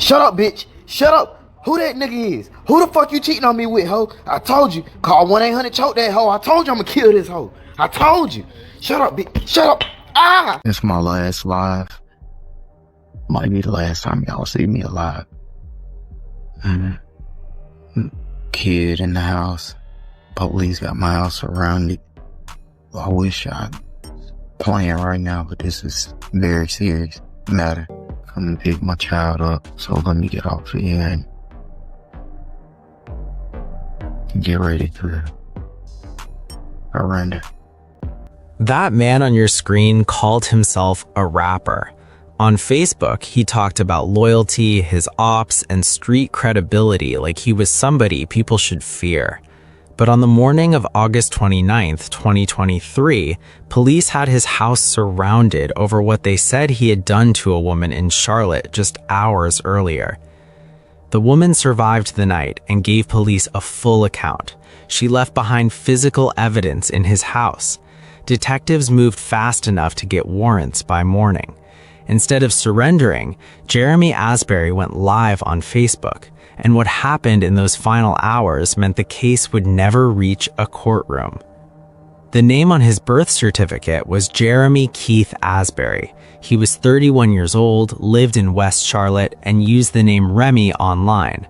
Shut up, bitch. Shut up. Who that nigga is? Who the fuck you cheating on me with, ho? I told you. Call 1-800 choke that hoe. I told you I'ma kill this hoe. I told you. Shut up, bitch. Shut up. Ah! It's my last live. Might be the last time y'all see me alive. Kid in the house. Police got my house surrounded. I wish I was playing right now, but this is very serious matter. I'm gonna pick my child up, so let me get off here and get ready to surrender. That man on your screen called himself a rapper. On Facebook, he talked about loyalty, his ops, and street credibility like he was somebody people should fear. But on the morning of August 29th, 2023, police had his house surrounded over what they said he had done to a woman in Charlotte just hours earlier. The woman survived the night and gave police a full account. She left behind physical evidence in his house. Detectives moved fast enough to get warrants by morning. Instead of surrendering, Jeremy Asbury went live on Facebook, and what happened in those final hours meant the case would never reach a courtroom. The name on his birth certificate was Jeremy Keith Asbury. He was 31 years old, lived in West Charlotte, and used the name Remy online.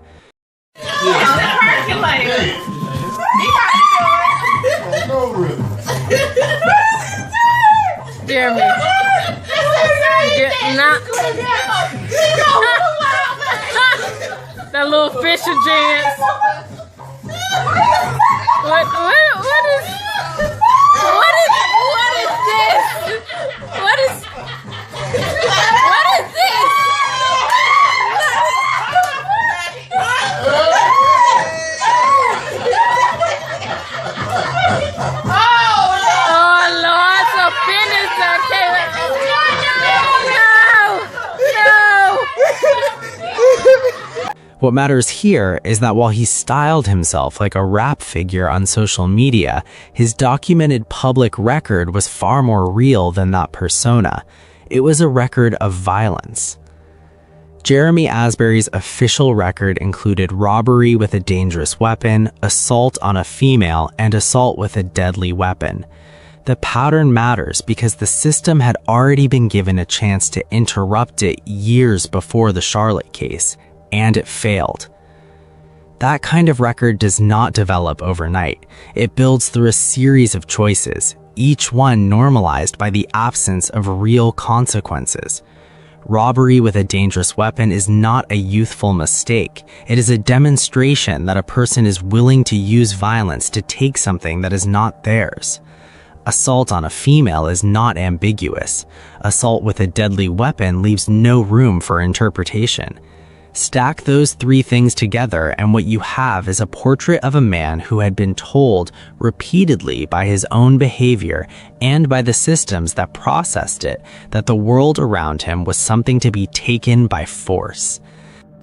Jeremy. That little fisher dance. What is this? What is this? Oh Lord, so finish that, What matters here is that while he styled himself like a rap figure on social media, his documented public record was far more real than that persona. It was a record of violence. Jeremy Asbury's official record included robbery with a dangerous weapon, assault on a female, and assault with a deadly weapon. The pattern matters because the system had already been given a chance to interrupt it years before the Charlotte case, and it failed. That kind of record does not develop overnight. It builds through a series of choices, each one normalized by the absence of real consequences. Robbery with a dangerous weapon is not a youthful mistake. It is a demonstration that a person is willing to use violence to take something that is not theirs. Assault on a female is not ambiguous. Assault with a deadly weapon leaves no room for interpretation. Stack those three things together and what you have is a portrait of a man who had been told repeatedly by his own behavior and by the systems that processed it that the world around him was something to be taken by force.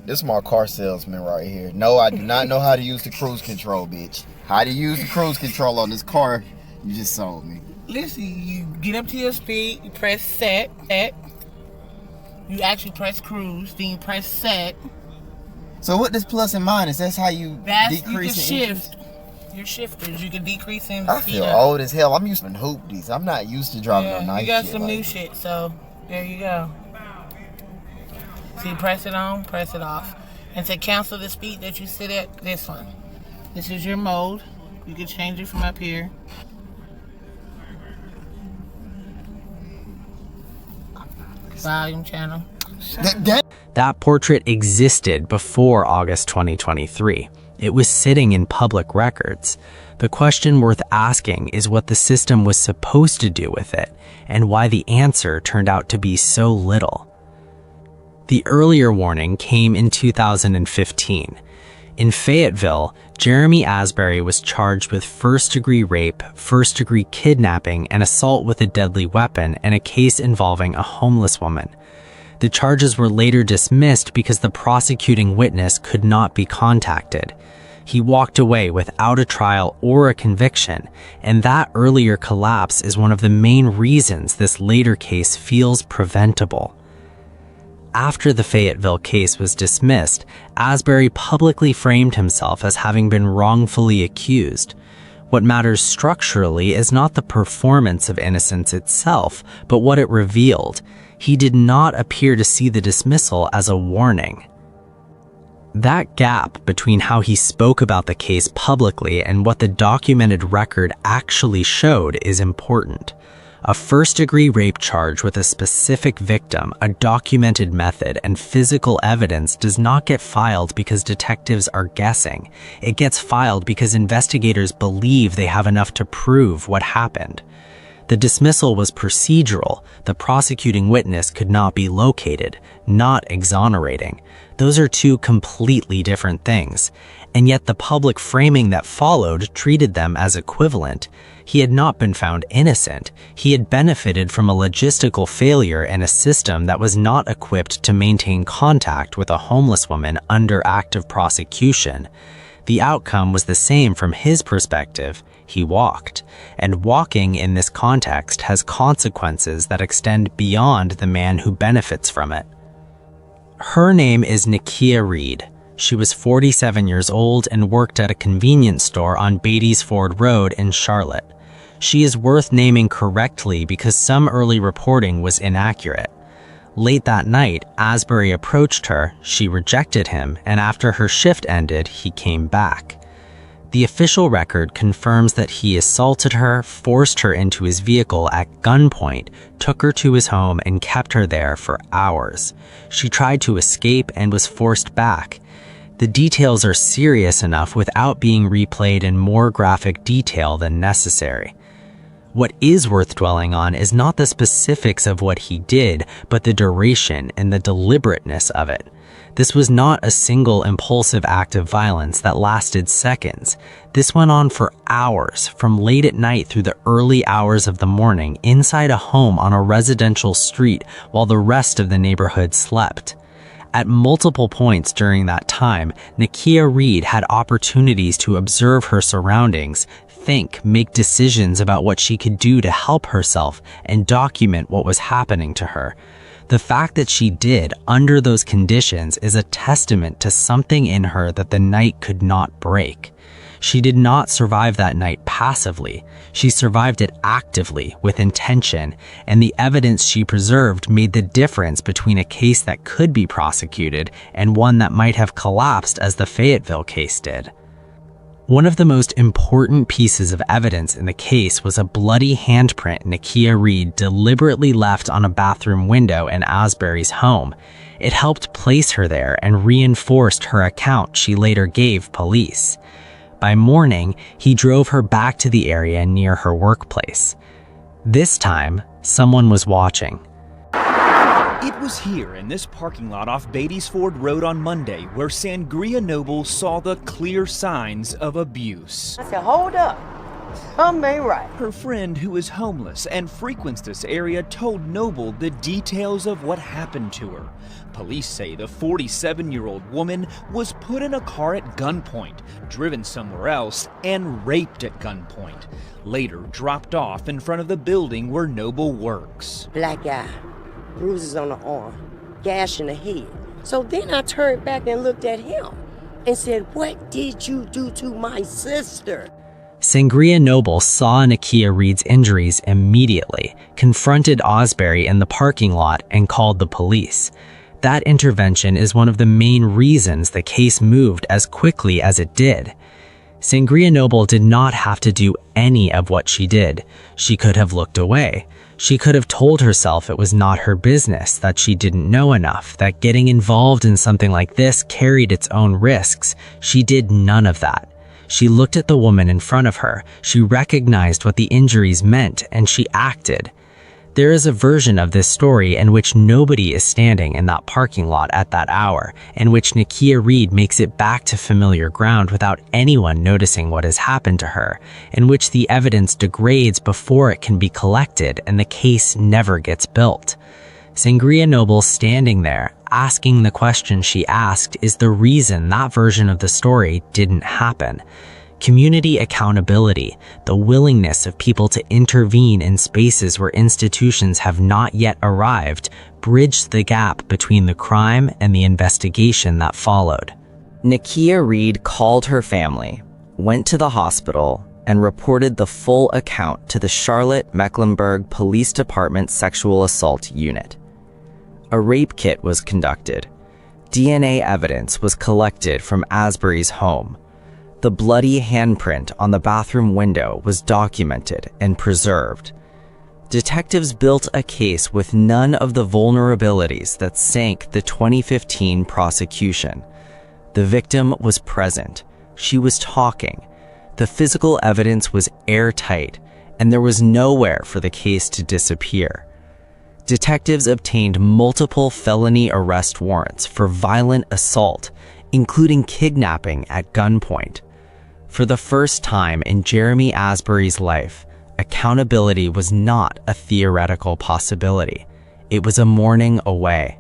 This is my car salesman right here. No, I do not know how to use the cruise control, bitch. How to use the cruise control on this car you just sold me. Listen, you get up to your speed, you press set. You actually press cruise, then you press set. So what this plus and minus, that's how you decrease you can shift. Your shifters, you can decrease in I speed feel up. old as hell. I'm used to hoop these. I'm not used to driving on nice shit. You got some like new this. shit, so there you go. See, press it on, press it off. And to cancel the speed that you sit at, this one. This is your mode. You can change it from up here. Volume channel. That portrait existed before August 2023. It was sitting in public records. The question worth asking is what the system was supposed to do with it, and why the answer turned out to be so little. The earlier warning came in 2015. In Fayetteville, Jeremy Asbury was charged with first-degree rape, first-degree kidnapping, and assault with a deadly weapon in a case involving a homeless woman. The charges were later dismissed because the prosecuting witness could not be contacted. He walked away without a trial or a conviction, and that earlier collapse is one of the main reasons this later case feels preventable. After the Fayetteville case was dismissed, Asbury publicly framed himself as having been wrongfully accused. What matters structurally is not the performance of innocence itself, but what it revealed. He did not appear to see the dismissal as a warning. That gap between how he spoke about the case publicly and what the documented record actually showed is important. A first-degree rape charge with a specific victim, a documented method, and physical evidence does not get filed because detectives are guessing. It gets filed because investigators believe they have enough to prove what happened. The dismissal was procedural. The prosecuting witness could not be located, not exonerating. Those are two completely different things. And yet the public framing that followed treated them as equivalent. He had not been found innocent. He had benefited from a logistical failure in a system that was not equipped to maintain contact with a homeless woman under active prosecution. The outcome was the same from his perspective. He walked. And walking in this context has consequences that extend beyond the man who benefits from it. Her name is Nakia Reed. She was 47 years old and worked at a convenience store on Beatties Ford Road in Charlotte. She is worth naming correctly because some early reporting was inaccurate. Late that night, Asbury approached her, she rejected him, and after her shift ended, he came back. The official record confirms that he assaulted her, forced her into his vehicle at gunpoint, took her to his home, and kept her there for hours. She tried to escape and was forced back. The details are serious enough without being replayed in more graphic detail than necessary. What is worth dwelling on is not the specifics of what he did, but the duration and the deliberateness of it. This was not a single impulsive act of violence that lasted seconds. This went on for hours, from late at night through the early hours of the morning, inside a home on a residential street while the rest of the neighborhood slept. At multiple points during that time, Nakia Reed had opportunities to observe her surroundings, think, make decisions about what she could do to help herself, and document what was happening to her. The fact that she did under those conditions is a testament to something in her that the night could not break. She did not survive that night passively. She survived it actively, with intention, and the evidence she preserved made the difference between a case that could be prosecuted and one that might have collapsed as the Fayetteville case did. One of the most important pieces of evidence in the case was a bloody handprint Nakia Reed deliberately left on a bathroom window in Asbury's home. It helped place her there and reinforced her account she later gave police. By morning, he drove her back to the area near her workplace. This time, someone was watching. It was here in this parking lot off Beatties Ford Road on Monday where Sangria Noble saw the clear signs of abuse. I said, hold up. Something ain't right. Her friend, who is homeless and frequents this area, told Noble the details of what happened to her. Police say the 47-year-old woman was put in a car at gunpoint, driven somewhere else, and raped at gunpoint. Later dropped off in front of the building where Noble works. Black eye, bruises on the arm, gash in the head. So then I turned back and looked at him and said, what did you do to my sister? Sangria Noble saw Nakia Reed's injuries immediately, confronted Asbury in the parking lot, and called the police. That intervention is one of the main reasons the case moved as quickly as it did. Sangria Noble did not have to do any of what she did. She could have looked away. She could have told herself it was not her business, that she didn't know enough, that getting involved in something like this carried its own risks. She did none of that. She looked at the woman in front of her. She recognized what the injuries meant, and she acted. There is a version of this story in which nobody is standing in that parking lot at that hour, in which Nakia Reed makes it back to familiar ground without anyone noticing what has happened to her, in which the evidence degrades before it can be collected and the case never gets built. Sangria Noble standing there, asking the question she asked, is the reason that version of the story didn't happen. Community accountability, the willingness of people to intervene in spaces where institutions have not yet arrived, bridged the gap between the crime and the investigation that followed. Nakia Reed called her family, went to the hospital, and reported the full account to the Charlotte-Mecklenburg Police Department Sexual Assault Unit. A rape kit was conducted. DNA evidence was collected from Asbury's home. The bloody handprint on the bathroom window was documented and preserved. Detectives built a case with none of the vulnerabilities that sank the 2015 prosecution. The victim was present. She was talking. The physical evidence was airtight, and there was nowhere for the case to disappear. Detectives obtained multiple felony arrest warrants for violent assault, including kidnapping at gunpoint. For the first time in Jeremy Asbury's life, accountability was not a theoretical possibility. It was a morning away.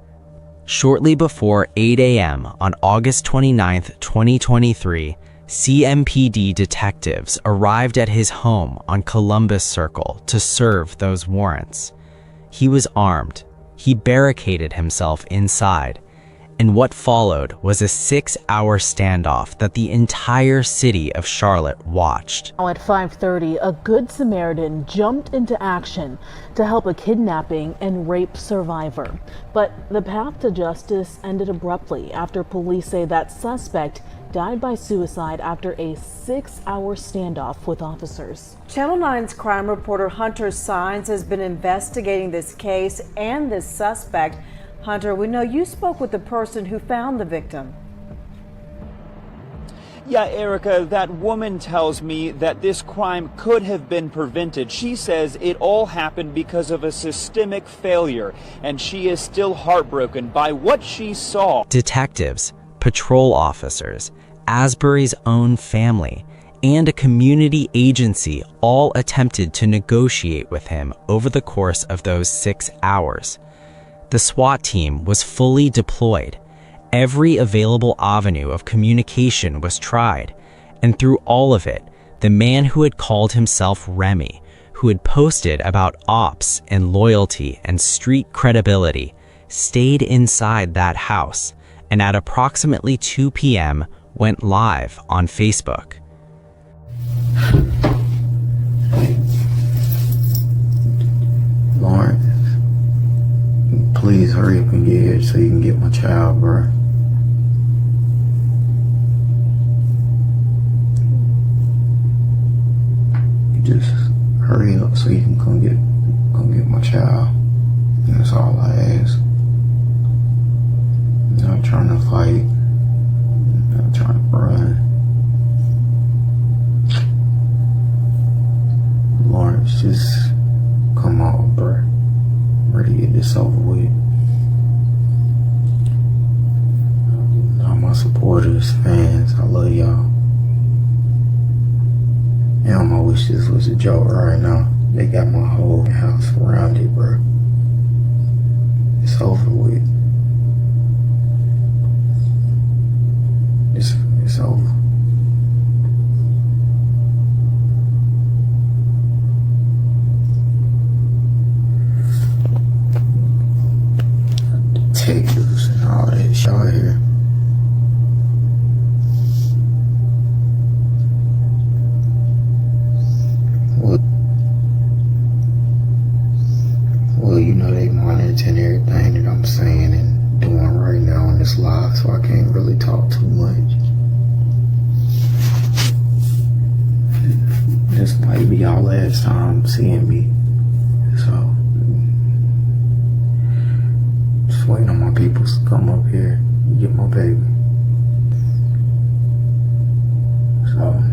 Shortly before 8 a.m. on August 29, 2023, CMPD detectives arrived at his home on Columbus Circle to serve those warrants. He was armed. He barricaded himself inside. And what followed was a 6-hour standoff that the entire city of Charlotte watched. Now at 5:30, a Good Samaritan jumped into action to help a kidnapping and rape survivor. But the path to justice ended abruptly after police say that suspect died by suicide after a 6-hour standoff with officers. Channel 9's crime reporter Hunter Sines has been investigating this case and this suspect. Hunter, we know you spoke with the person who found the victim. Yeah, Erica, that woman tells me that this crime could have been prevented. She says it all happened because of a systemic failure, and she is still heartbroken by what she saw. Detectives, patrol officers, Asbury's own family, and a community agency all attempted to negotiate with him over the course of those 6 hours. The SWAT team was fully deployed. Every available avenue of communication was tried, and through all of it, the man who had called himself Remy, who had posted about ops and loyalty and street credibility, stayed inside that house, and at approximately 2 p.m. went live on Facebook. Lawrence, please hurry up and get here so you can get my child, bro. Just hurry up so you can come get my child. That's all I ask. I'm not trying to fight. I'm not trying to run. Lawrence, just come on, bro. I'm ready to get this over with. All my supporters, fans, I love y'all. Damn, I wish this was a joke right now. They got my whole house surrounded, bro. It's over with. It's over. Detectives and all that shit out here. Well, you know they monitoring everything that I'm saying and doing right now on this live, so I can't really talk too much. This might be y'all last time seeing me, so just waiting on my people to come up here and get my baby. So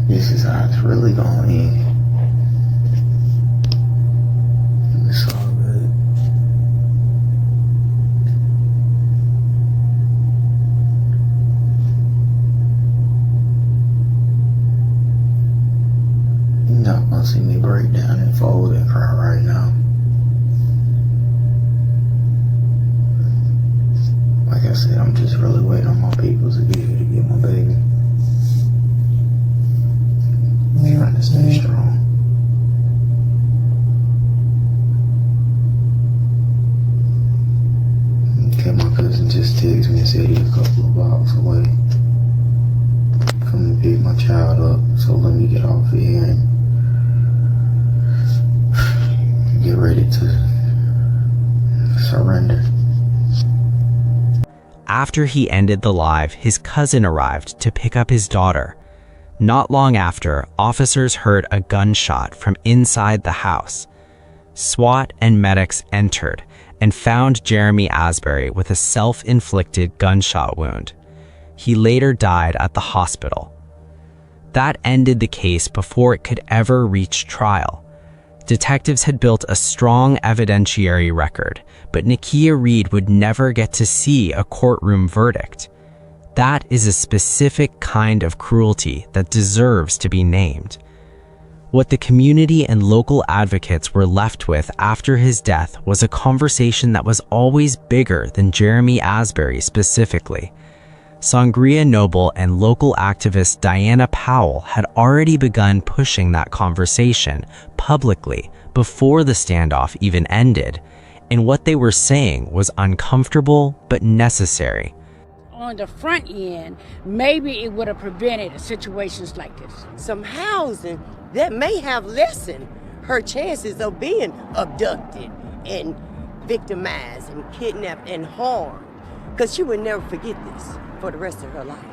this is how it's really gonna end. It's all good. child up, so let me get off of here and get ready to surrender. After he ended the live, his cousin arrived to pick up his daughter. Not long after, officers heard a gunshot from inside the house. SWAT and medics entered and found Jeremy Asbury with a self-inflicted gunshot wound. He later died at the hospital. That ended the case before it could ever reach trial. Detectives had built a strong evidentiary record, but Nakia Reed would never get to see a courtroom verdict. That is a specific kind of cruelty that deserves to be named. What the community and local advocates were left with after his death was a conversation that was always bigger than Jeremy Asbury specifically. Sangria Noble and local activist Diana Powell had already begun pushing that conversation publicly before the standoff even ended, and what they were saying was uncomfortable but necessary. On the front end, maybe it would have prevented situations like this. Some housing that may have lessened her chances of being abducted and victimized and kidnapped and harmed, because she would never forget this for the rest of her life.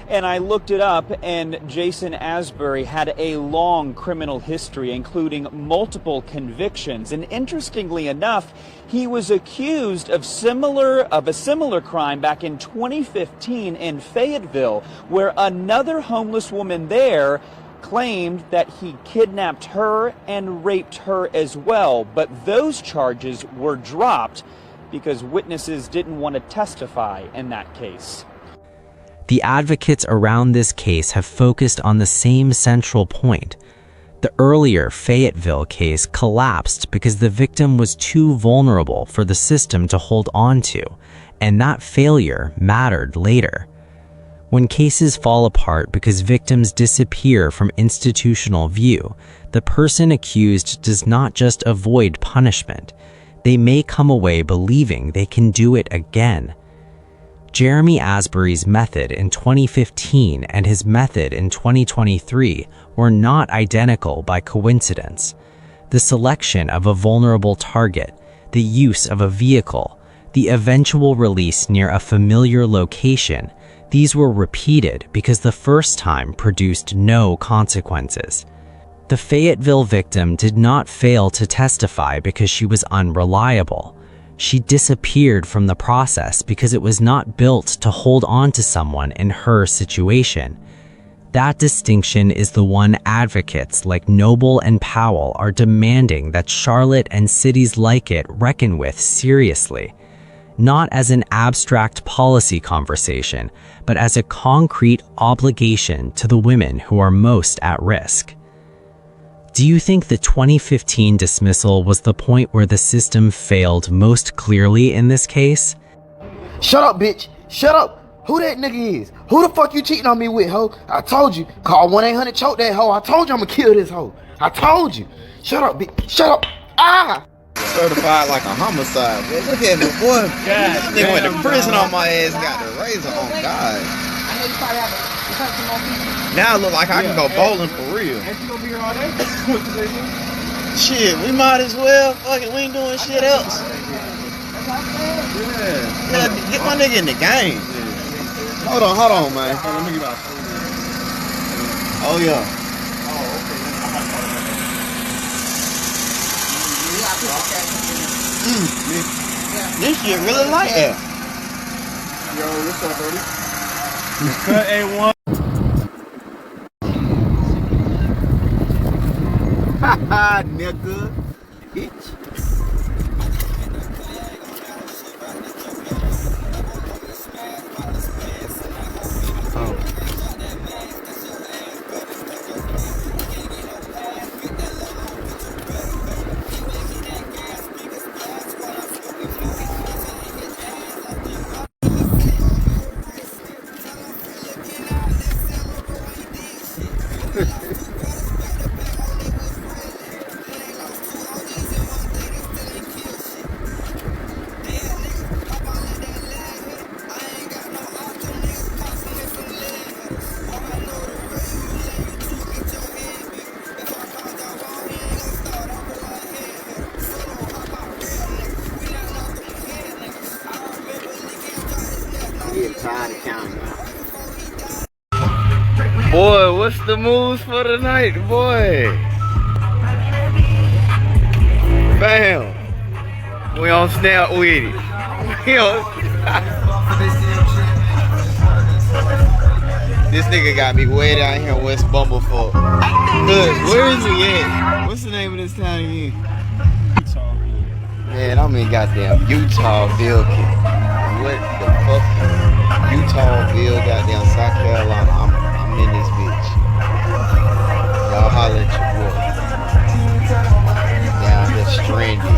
And I looked it up, and Jason Asbury had a long criminal history, including multiple convictions. And interestingly enough, he was accused of a similar crime back in 2015 in Fayetteville, where another homeless woman there claimed that he kidnapped her and raped her as well. But those charges were dropped because witnesses didn't want to testify in that case. The advocates around this case have focused on the same central point. The earlier Fayetteville case collapsed because the victim was too vulnerable for the system to hold on to, and that failure mattered later. When cases fall apart because victims disappear from institutional view, the person accused does not just avoid punishment. They may come away believing they can do it again. Jeremy Asbury's method in 2015 and his method in 2023 were not identical by coincidence. The selection of a vulnerable target, the use of a vehicle, the eventual release near a familiar location, these were repeated because the first time produced no consequences. The Fayetteville victim did not fail to testify because she was unreliable. She disappeared from the process because it was not built to hold on to someone in her situation. That distinction is the one advocates like Noble and Powell are demanding that Charlotte and cities like it reckon with seriously, not as an abstract policy conversation, but as a concrete obligation to the women who are most at risk. Do you think the 2015 dismissal was the point where the system failed most clearly in this case? Shut up, bitch. Shut up. Who that nigga is? Who the fuck you cheating on me with, ho? I told you. Call 1-800-CHOKE that hoe. I told you I'm gonna kill this hoe. I told you. Shut up, bitch. Shut up. Ah! Certified like a homicide, boy. Look at me, boy. God, nigga went to prison on my ass, got the razor on God. Now I look like I can go bowling for real. Shit, we might as well. Fuck it, we ain't doing shit else. Yeah, get my nigga in the game. Hold on, man. Let me get my food. Oh yeah. This shit really like that. Yo, what's up, buddy? Cut A1. Haha, nigga. Bitch. outside the county. Boy, what's the moves for the night, boy? Bam. We on snap with it. This nigga got me way down here in West Bumblefuck. Cuz, where is he at? What's the name of this town again? Utah. Man, I'm in goddamn Utahville. What the fuck? Utahville, goddamn South Carolina. I'm in this bitch. Y'all holler at your boy. Down here stranded.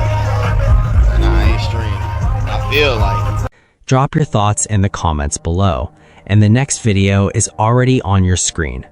And I ain't stranded. I feel like it. Drop your thoughts in the comments below, and the next video is already on your screen.